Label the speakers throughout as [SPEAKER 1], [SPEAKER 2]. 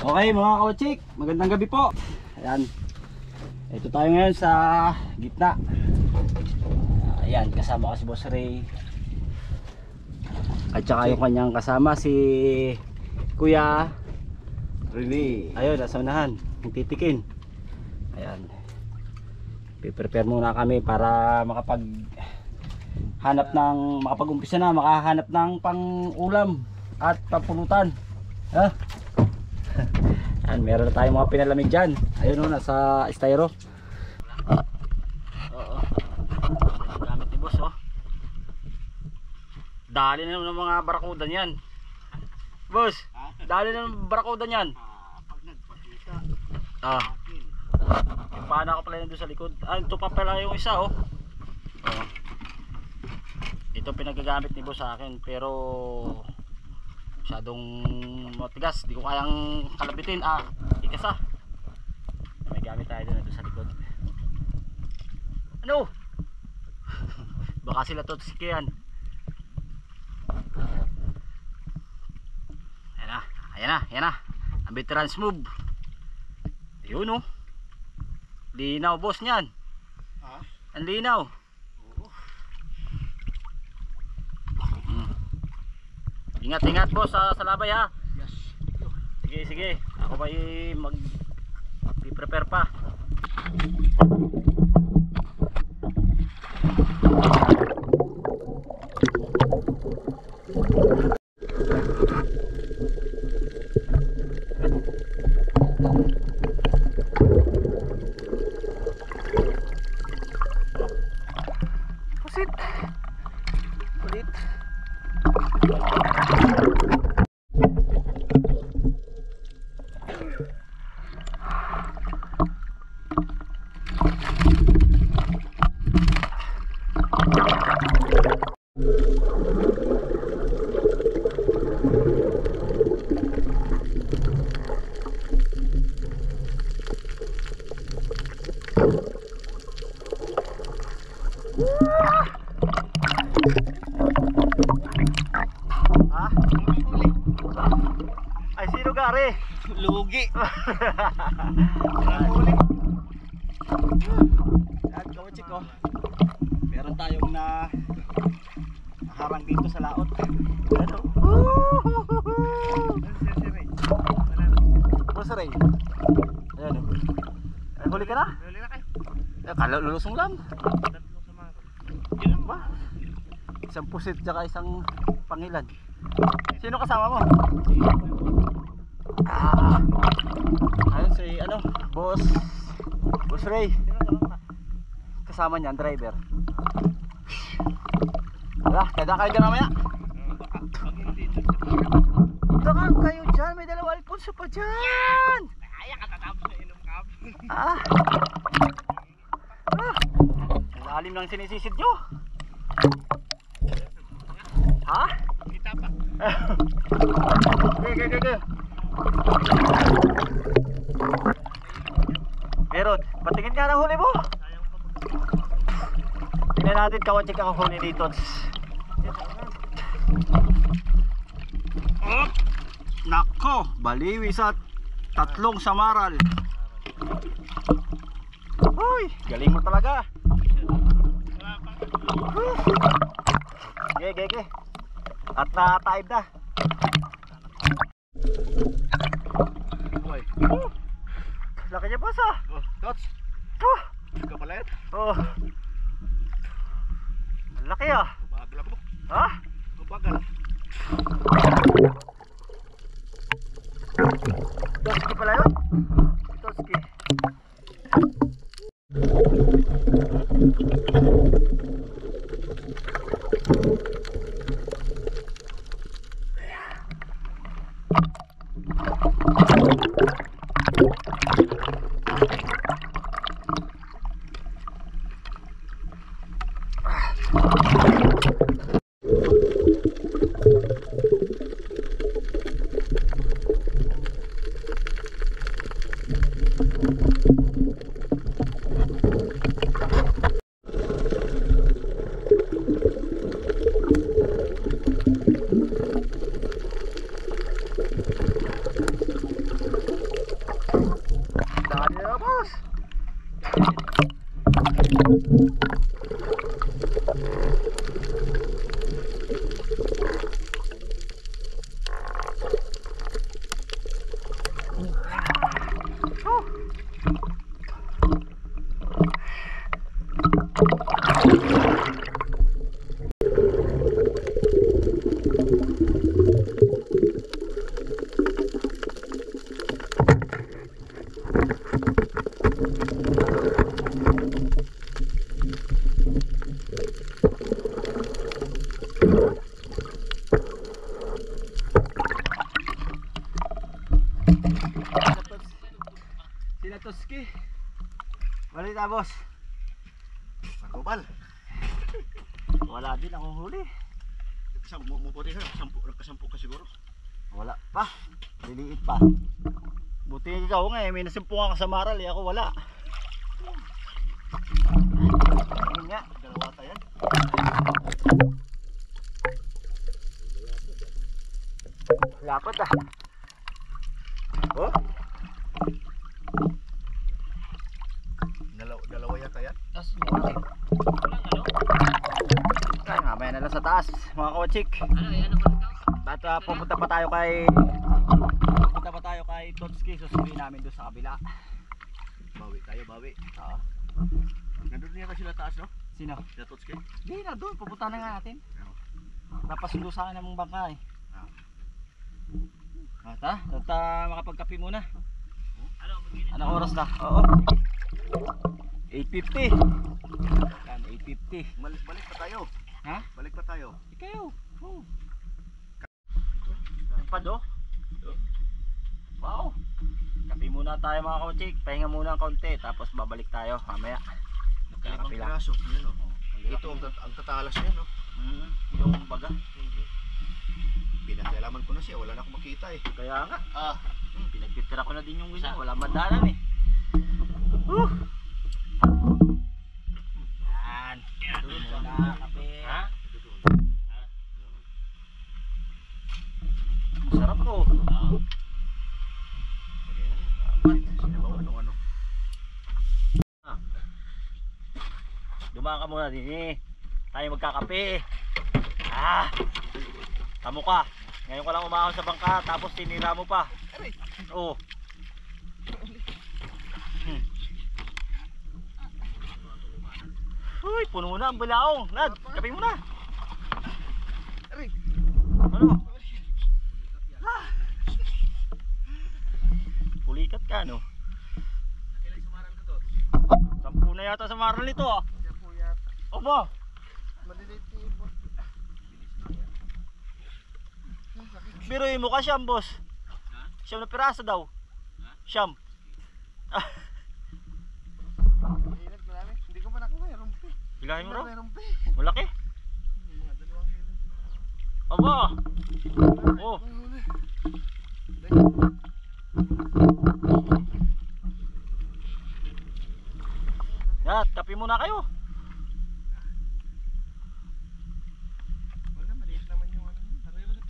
[SPEAKER 1] Okay mga kawachik, magandang gabi po. Ayan, ito tayo ngayon sa gitna. Ayan, kasama ko si Boss Ray. At saka yung kanyang kasama si Kuya Rene. Ayun, nasa unahan, titikin. Ayan, piprepare muna kami para makapag-umpisa na, makahanap ng pang-ulam at pang-pulutan. Ha? Ayan, meron na tayong mga pinalamig dyan. Ayun o, nasa styro. Oo, gamit ni boss, oh. Dali na ng mga barakuda niyan. Boss, dali na ng barakuda niyan.
[SPEAKER 2] Pag nagpakita
[SPEAKER 1] Yung pana ka pala yun doon sa likod. Ito pa pala yung isa, oh. Ito pinagagamit ni boss sa akin, pero masyadong matigas, di ko kayang kalabitin. Ikasa. May gamit tayo doon sa likod. Ano? Baka sila to sikian. Ayan na. Ang veterans move. Ayun, oh. Linaw boss niyan. Ang linaw. Ingat boss sa labay, ha.
[SPEAKER 2] yes.
[SPEAKER 1] Sige. Ako ba mag-prepare pa. Pusit. Kulit. Ay, sino gari?
[SPEAKER 2] Lugi.
[SPEAKER 1] At kawachik, oh. Meron tayong harang dito sa laot. Ano? Boss Ray. Ayan, oh. Ay, huli ka na?
[SPEAKER 2] Huli na kayo.
[SPEAKER 1] Kala lulusong lang.
[SPEAKER 2] Tatlong sama ko. Yun lang ba?
[SPEAKER 1] Isang pusit tsaka isang pangilan. Sino kasama mo? Ayun si Boss Ray. Kasama niyan, driver. Wala, kada kayo dyan mamaya.
[SPEAKER 2] Pag hindi
[SPEAKER 1] Dakan kayo dyan, may dalawa Alfonso pa dyan.
[SPEAKER 2] kaya katatapos na inom ka.
[SPEAKER 1] Lalim ng sinisisid nyo. Ha?
[SPEAKER 2] Kita pa.
[SPEAKER 1] Okay. Pero, patingin nga ng huli mo.
[SPEAKER 2] Sayang pa po.
[SPEAKER 1] Tingnan natin kawachik ang huli dito. Nako, baliwi sa tatlong samaral. Uy, galing mo talaga. Ge. At na-time na.
[SPEAKER 2] Boy.
[SPEAKER 1] Laki niya boss, ah.
[SPEAKER 2] Dots. Ikaw pala yan.
[SPEAKER 1] Oh. Laki, ah.
[SPEAKER 2] Bagal ako.
[SPEAKER 1] Ha?
[SPEAKER 2] Bagal.
[SPEAKER 1] Toski pala yun? Toski. Sinatoski. Balita boss.
[SPEAKER 2] Makubal.
[SPEAKER 1] Wala din akong huli.
[SPEAKER 2] Muputi ka, nagkasampu ka siguro.
[SPEAKER 1] Wala pa. Liliit pa. Buti ikaw nga eh. May nasimpungan ka sa maral eh. Ako wala. Ayun nga.
[SPEAKER 2] Dalawa tayo.
[SPEAKER 1] Lapat ah. Oh.
[SPEAKER 2] Dalawa yata yan.
[SPEAKER 1] Tas walang Kaya nga, may nala sa taas, mga kochik. At pupunta pa tayo kay Totski. Susunduin namin doon sa kabila.
[SPEAKER 2] Bawi tayo, bawi.
[SPEAKER 1] Oo.
[SPEAKER 2] Nandun niya kasi sila taas, no?
[SPEAKER 1] Sino?
[SPEAKER 2] Sila Totski.
[SPEAKER 1] Hindi na doon, pupunta na nga natin. Napasundo sa akin ng bangka eh. At makapagkape muna. Anong oras na? Oo. 8:50. Yan, 8:50.
[SPEAKER 2] Balik pa tayo.
[SPEAKER 1] Ha?
[SPEAKER 2] Balik pa tayo.
[SPEAKER 1] Ikaw. Oh. Yung pado. Wow. Kape muna tayo mga kochik. Pahinga muna ng kaunti. Tapos babalik tayo mamaya.
[SPEAKER 2] Nagkalimang
[SPEAKER 1] Kape lang.
[SPEAKER 2] piraso. Yan, oh.
[SPEAKER 1] Ito
[SPEAKER 2] Ito ang tatalas niya, no?
[SPEAKER 1] yung baga.
[SPEAKER 2] Pinagkalaman ko na siya. Wala na akong makita eh.
[SPEAKER 1] Kaya nga. Pinagtitira ko na din yung ganyan. Wala madalan eh. Yan. Doon muna kape. Ha? Masarap to.
[SPEAKER 2] Sinabawan ng ano.
[SPEAKER 1] Dumaan ka muna din eh. Tayo magkakape. Tamo ka. Ngayon ko lang umahon sa bangka tapos tinira mo pa. Oo. Uy, puno na ang bulaong. Nad, kape mo na. Ano? Pulikat ka, no? 10 na yata sa maral nito, ah. Opo. Biruin mo ka, Siyam, boss. Siyam na piraso daw. Siyam.
[SPEAKER 2] Hindi ko pa nakuha. Rumpi.
[SPEAKER 1] Hilahin mo raw?
[SPEAKER 2] Rumpi.
[SPEAKER 1] Malaki.
[SPEAKER 2] Mga 2 kilo.
[SPEAKER 1] Aba. Oh. Yan, kape muna kayo.
[SPEAKER 2] Wala, maliit naman yung ano. Aray, wala.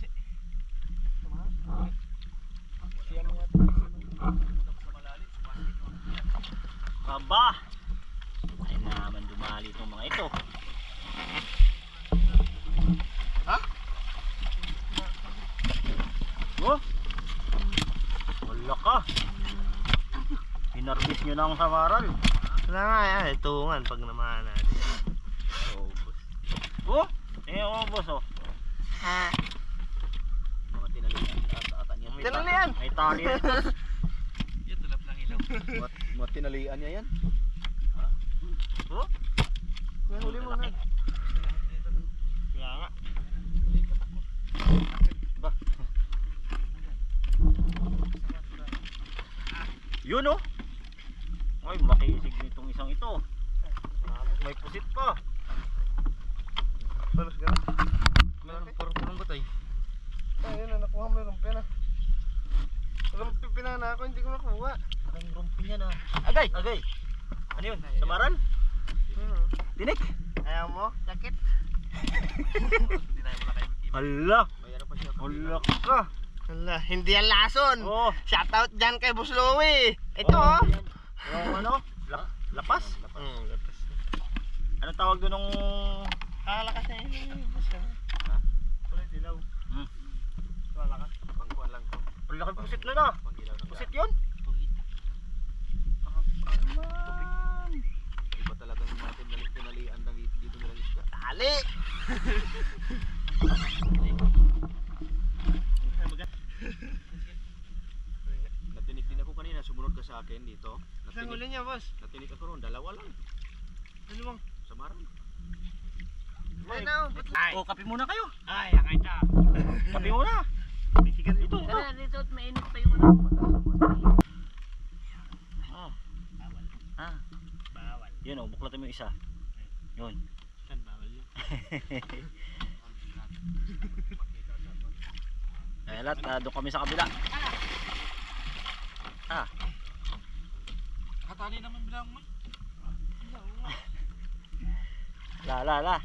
[SPEAKER 2] Siya mo yata.
[SPEAKER 1] Aba. Ay naman dumali itong mga ito.
[SPEAKER 2] Ha?
[SPEAKER 1] Oh. Wala ka. Pinarbis nyo na ang samaral.
[SPEAKER 2] Wala nga yan. Itungan pag namahan natin.
[SPEAKER 1] Oh. Oh, boss, oh. Mga tinalian ata niya.
[SPEAKER 2] Tinalian?
[SPEAKER 1] May tali ito.
[SPEAKER 2] Yan, tulap lang ilaw. Mga tinalian niya yan.
[SPEAKER 1] Oh.
[SPEAKER 2] May huli mo na.
[SPEAKER 1] Kaya nga. Ba. Yun, oh. Ay, makisig nitong isang ito. May pusit pa.
[SPEAKER 2] Balas ka na.
[SPEAKER 1] Meron parang batay.
[SPEAKER 2] Ayun na, nakuha mo yung rumpi na. Rumpi pinana ako, hindi ko nakuha.
[SPEAKER 1] Ang rumpi niya na. Agay! Agay! Ano yun? Samaral? Tinik?
[SPEAKER 2] Ayaw mo? Sakit?
[SPEAKER 1] Hala! Hala ka!
[SPEAKER 2] Hala, hindi yan lason.
[SPEAKER 1] Oh!
[SPEAKER 2] Shoutout dyan kay Boss Louie. Ito oh.
[SPEAKER 1] Yung ano? Lapas?
[SPEAKER 2] Lapas.
[SPEAKER 1] Anong tawag doon nung...
[SPEAKER 2] Lakas na yun. Bus ka.
[SPEAKER 1] Ha?
[SPEAKER 2] Kulay dilaw. Lakas. Pangkuhan lang ko.
[SPEAKER 1] Ang laki pusit na na.
[SPEAKER 2] Panggilaw ng
[SPEAKER 1] Pusit yun?
[SPEAKER 2] Iba talagang natin pinalian ng dito nilang isda.
[SPEAKER 1] Dali!
[SPEAKER 2] Natinik din ako kanina, sumunod ka sa akin dito.
[SPEAKER 3] Saan huli niya, boss?
[SPEAKER 2] Natinik ako roon, dalawa lang.
[SPEAKER 3] Dalawang.
[SPEAKER 2] Samaran.
[SPEAKER 3] Ay, na,
[SPEAKER 1] Oh, kape muna kayo.
[SPEAKER 3] ay, akay ta.
[SPEAKER 1] Kape muna.
[SPEAKER 3] Bisigan
[SPEAKER 1] Ito, ito.
[SPEAKER 3] Tara, dito at mainit pa yung ano.
[SPEAKER 1] Oh.
[SPEAKER 3] Bawal.
[SPEAKER 1] Ah,
[SPEAKER 3] Bawal.
[SPEAKER 1] yun oh, buklatan mo yung isa. Yun.
[SPEAKER 3] Saan bawal yun?
[SPEAKER 1] Eh, lahat, doon kami sa kabila. Ah,
[SPEAKER 3] Nakatali naman bilang mo.
[SPEAKER 1] la.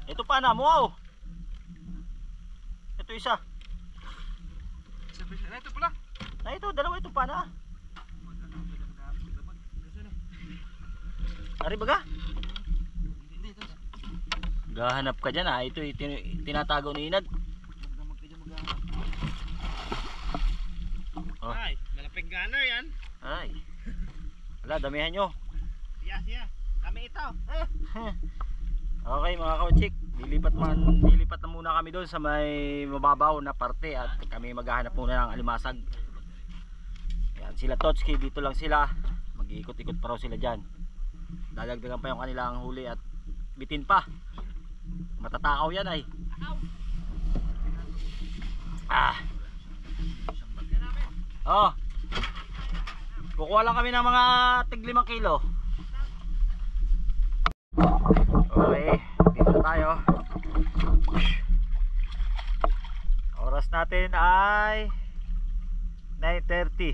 [SPEAKER 1] Ito pa na mo, wow. Ito isa.
[SPEAKER 3] Ito pala.
[SPEAKER 1] Na ito, dalawa ito pa na. Ari baga? Gahanap ka dyan ha. Ito tinatago ni Inad. Oh.
[SPEAKER 3] Ay, malapig gunner yan.
[SPEAKER 1] Ay. Wala, damihan nyo.
[SPEAKER 3] Siya. Kami ito.
[SPEAKER 1] Okay mga kauchik, lilipat na muna kami doon sa may mababaw na parte at kami maghahanap muna ng alimasag. Ayan, sila Totski, dito lang sila. Mag-iikot-ikot pa raw sila dyan. Dadagdagan pa yung kanilang huli at bitin pa. Matatakaw yan ay. Ah. Oh. Kukuha lang kami ng mga tig 5 kilo. Okay, dito na tayo. Oras natin ay 9:30.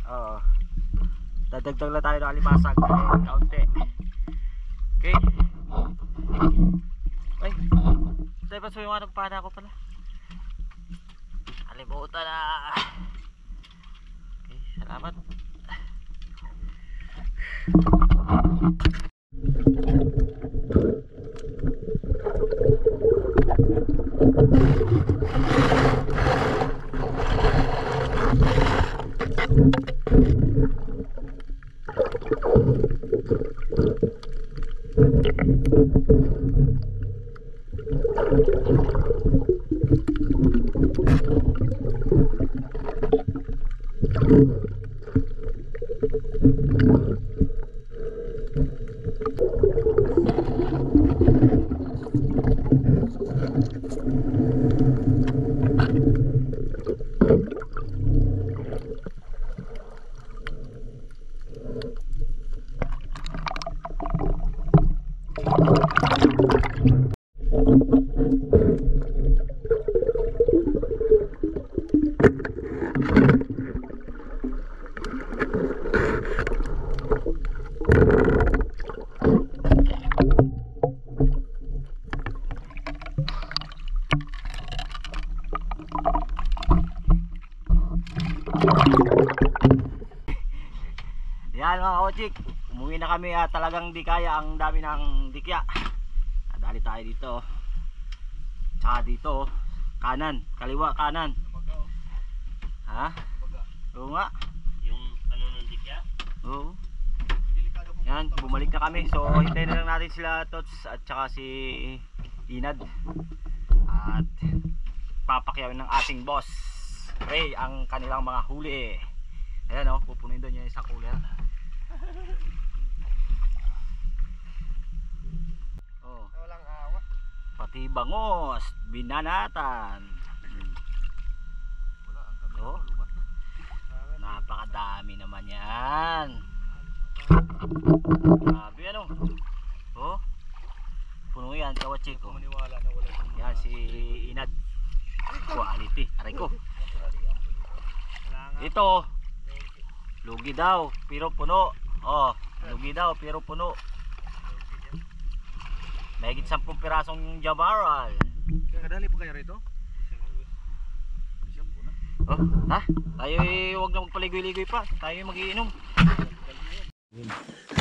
[SPEAKER 1] Oo. Dadagdag lang tayo ng alimasag kahit kaunti. Okay. Ay, dapat so yung anong pana ko pala. Alimutan na. Okay, salamat. Yan mga kauchik, umuwi na kami at talagang di kaya, ang dami ng dikya. Nadali tayo dito. Tsaka dito, kanan, kaliwa, kanan. Ha? Oo nga.
[SPEAKER 3] Yung ano ng dikya?
[SPEAKER 1] Oo. Yan, bumalik na kami. So hintayin na lang natin sila Tots at tsaka si Inad. At papakyawin ng ating boss Ray ang kanilang mga huli. Ayan o, pupunin doon yung isang cooler. Oh,
[SPEAKER 2] Walang awa.
[SPEAKER 1] pati bangos, binanatan.
[SPEAKER 2] Wala, ang kami
[SPEAKER 1] Oh,
[SPEAKER 2] lubat na.
[SPEAKER 1] napakadami naman yan. Grabe ano. Oh, puno yan, kawachik. Oh.
[SPEAKER 2] Maniwala na wala itong
[SPEAKER 1] Yan si Inad. Quality, aray ko. Ito, lugi daw, pero puno. Oh, lugi daw, pero puno. Mahigit 10 pirasong jamaral.
[SPEAKER 2] Kadali pa kayo rito?
[SPEAKER 1] Oh, ha? Tayo huwag na magpaligoy-ligoy pa. Tayo magiinom.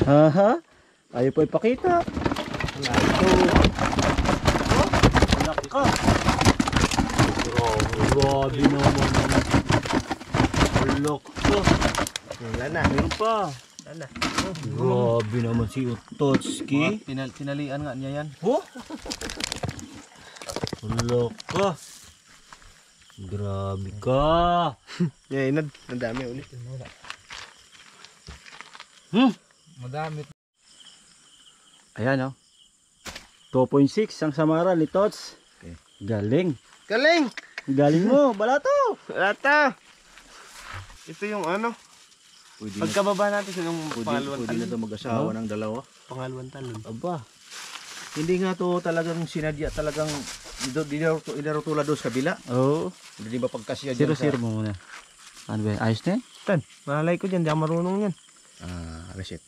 [SPEAKER 1] Haha. Tayo po ipakita. Naka. Grabe naman. Ulok ko.
[SPEAKER 2] Wala na.
[SPEAKER 1] Meron pa.
[SPEAKER 2] Wala na.
[SPEAKER 1] Grabe naman si Utotski.
[SPEAKER 2] Tinalian nga niya yan.
[SPEAKER 1] Oh? Ulok ka. Grabe ka.
[SPEAKER 2] Yeah, inad. Ang dami ulit. Madami.
[SPEAKER 1] Ayan oh. 2.6 ang samaran ni Tots. Galing.
[SPEAKER 2] Galing!
[SPEAKER 1] Galing mo, balato.
[SPEAKER 2] Lata! Ito yung ano.
[SPEAKER 4] Pwede
[SPEAKER 2] Pagkababa natin sa yung pangalawang
[SPEAKER 4] na
[SPEAKER 2] talon.
[SPEAKER 4] ito mag-asawa ng dalawa.
[SPEAKER 2] Pangalawang talon.
[SPEAKER 1] Aba.
[SPEAKER 4] Hindi nga to talagang sinadya, talagang idaro dos kabila.
[SPEAKER 1] Oo.
[SPEAKER 4] Hindi ba pagkasya dyan
[SPEAKER 1] Zero mo muna. Ano ba? Ayos na yan?
[SPEAKER 2] Tan, malay ko dyan. Di ako marunong yan.
[SPEAKER 4] Reset.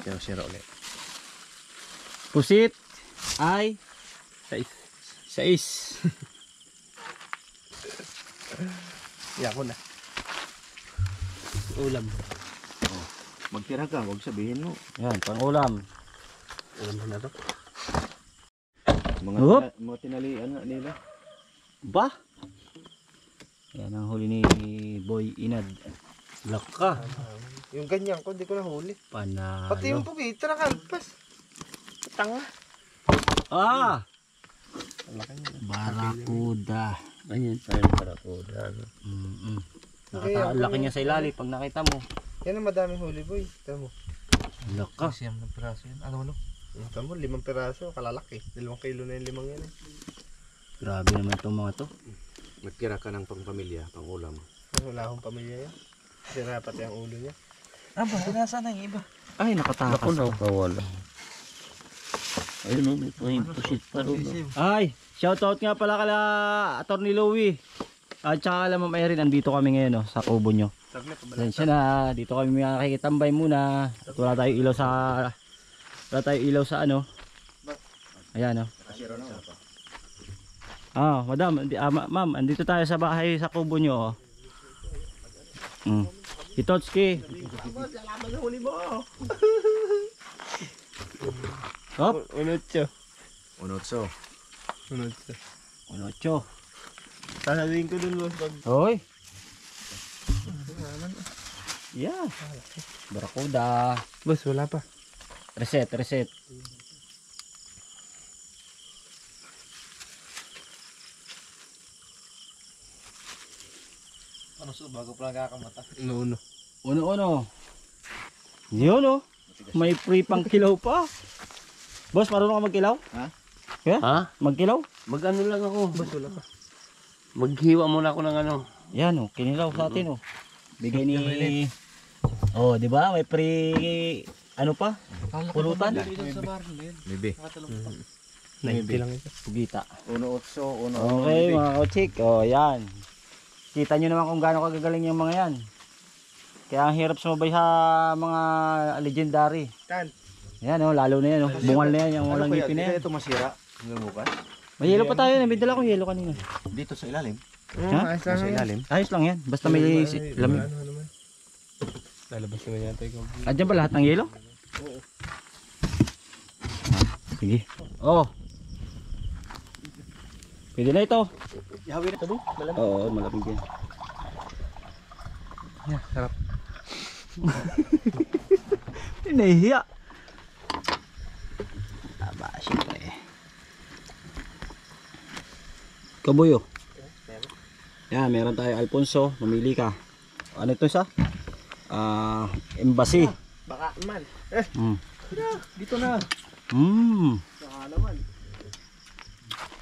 [SPEAKER 4] Yan, zero ulit.
[SPEAKER 1] Pusit ay 6.
[SPEAKER 2] Yan ko na. Ulam.
[SPEAKER 4] Magtira ka, huwag sabihin mo.
[SPEAKER 1] Yan, pang ulam.
[SPEAKER 2] Ulam na to.
[SPEAKER 4] Mga tinalian nga nila.
[SPEAKER 1] Ba? Yan ang huli ni Boy Inad. Laka.
[SPEAKER 2] Yung ganyan ko, hindi ko nahuli.
[SPEAKER 1] Panalo.
[SPEAKER 2] Pati yung pugita nakalpas. Tanga.
[SPEAKER 1] Ah!
[SPEAKER 2] Laki niya.
[SPEAKER 1] Barakuda.
[SPEAKER 4] Ganyan tayo para ko.
[SPEAKER 1] Laki niya sa ilalim pag nakita mo.
[SPEAKER 2] Yan ang madaming huli boy. Tama mo.
[SPEAKER 1] Laka.
[SPEAKER 2] Siyam na piraso yan. Ano? Tama mo, 5 piraso. Kalalaki. 2 kilo na yung 5 yan eh.
[SPEAKER 1] Grabe naman itong mga to.
[SPEAKER 4] Magtira ka ng pangpamilya, pang ulam.
[SPEAKER 2] Wala akong pamilya yan. Sira pati ang ulo niya.
[SPEAKER 1] Nasa na yung iba? Ay, nakatakas.
[SPEAKER 4] Kawala. Ayun o, may pusit pa rin.
[SPEAKER 1] Ay, shoutout nga pala kala Atty. Louie. At saka kala Ma'am Erin, andito kami ngayon sa kubo nyo.
[SPEAKER 2] Saglit pa ba?
[SPEAKER 1] Pasensya na, dito kami nakikitambay muna. At wala tayong ilaw sa ano. Ayan o. Madam, ma'am, andito tayo sa bahay sa kubo nyo. Itotski.
[SPEAKER 2] Lalaman na huli mo.
[SPEAKER 1] Hop.
[SPEAKER 2] Unotso.
[SPEAKER 4] Unotso.
[SPEAKER 1] Onocho.
[SPEAKER 2] Sasabihin ko dun boss pag
[SPEAKER 1] Hoy. Yeah. Barakuda.
[SPEAKER 2] boss wala pa.
[SPEAKER 1] Reset.
[SPEAKER 2] Ano so bago pa nakakamata? Uno.
[SPEAKER 1] Uno. Yun o. May free pang kilaw pa. Boss, marunong ka magkilaw?
[SPEAKER 4] Ha?
[SPEAKER 1] Yeah?
[SPEAKER 3] Ha?
[SPEAKER 1] Magkilaw?
[SPEAKER 3] Mag-ano lang ako.
[SPEAKER 2] Boss wala pa.
[SPEAKER 3] Maghiwa muna ako ng ano.
[SPEAKER 1] Yan o, kinilaw sa atin o. Bigay ni... Oh, di ba? May free... Ano pa? Pulutan?
[SPEAKER 4] Maybe.
[SPEAKER 2] 90 lang ito.
[SPEAKER 1] Pugita.
[SPEAKER 4] Unotso,
[SPEAKER 1] Okay mga kochik. Oh, yan. Kita nyo naman kung gaano kagagaling yung mga yan. Kaya ang hirap sumabay sa mga legendary.
[SPEAKER 2] Tan.
[SPEAKER 1] Yan o, lalo na yan o. Bungal na yan, yung walang ngipin na yan.
[SPEAKER 4] Ito masira hanggang bukas.
[SPEAKER 1] May yelo pa tayo, nabidala ko yelo kanina.
[SPEAKER 4] Dito sa ilalim.
[SPEAKER 1] Ha?
[SPEAKER 2] Ayos lang
[SPEAKER 4] Sa
[SPEAKER 2] yan.
[SPEAKER 4] ilalim.
[SPEAKER 1] Ayos lang yan, basta may lamig.
[SPEAKER 2] Ano naman? Lalabas naman yata yung
[SPEAKER 1] Andiyan ba lahat ng yelo?
[SPEAKER 2] Oo.
[SPEAKER 1] Sige. Oh. Pwede na ito.
[SPEAKER 2] Ihawi na ito boy. Malamig.
[SPEAKER 1] Oo, malamig yan.
[SPEAKER 2] Yeah, sarap.
[SPEAKER 1] Nahihiya. Aba, syempre. Kabuyo. Yan, meron tayo Alfonso. Mamili ka. Ano ito isa? Embassy.
[SPEAKER 2] Baka man.
[SPEAKER 4] Dito na.
[SPEAKER 2] Baka naman.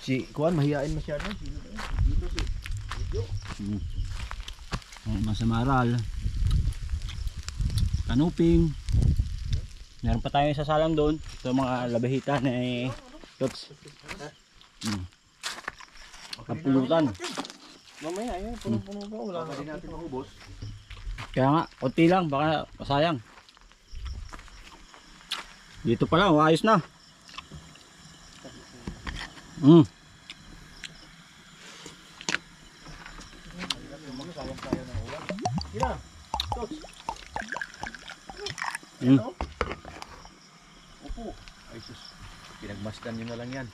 [SPEAKER 4] Si Kuan mahiyain masyado.
[SPEAKER 1] Masamaral. Kanuping. Meron pa tayo sa salang doon. Ito mga labahita na tots. Kapulutan.
[SPEAKER 2] Mamaya yun. Puno-puno pa. Wala
[SPEAKER 4] Baka din natin mahubos.
[SPEAKER 1] Kaya nga, konti lang, baka masayang. Dito pa lang, ayos na.
[SPEAKER 4] sayang-sayang ng ulam. Ina, Tots.
[SPEAKER 3] Hmm.
[SPEAKER 4] Ano? Upo. Ay sus, pinagmasdan nyo na lang yan.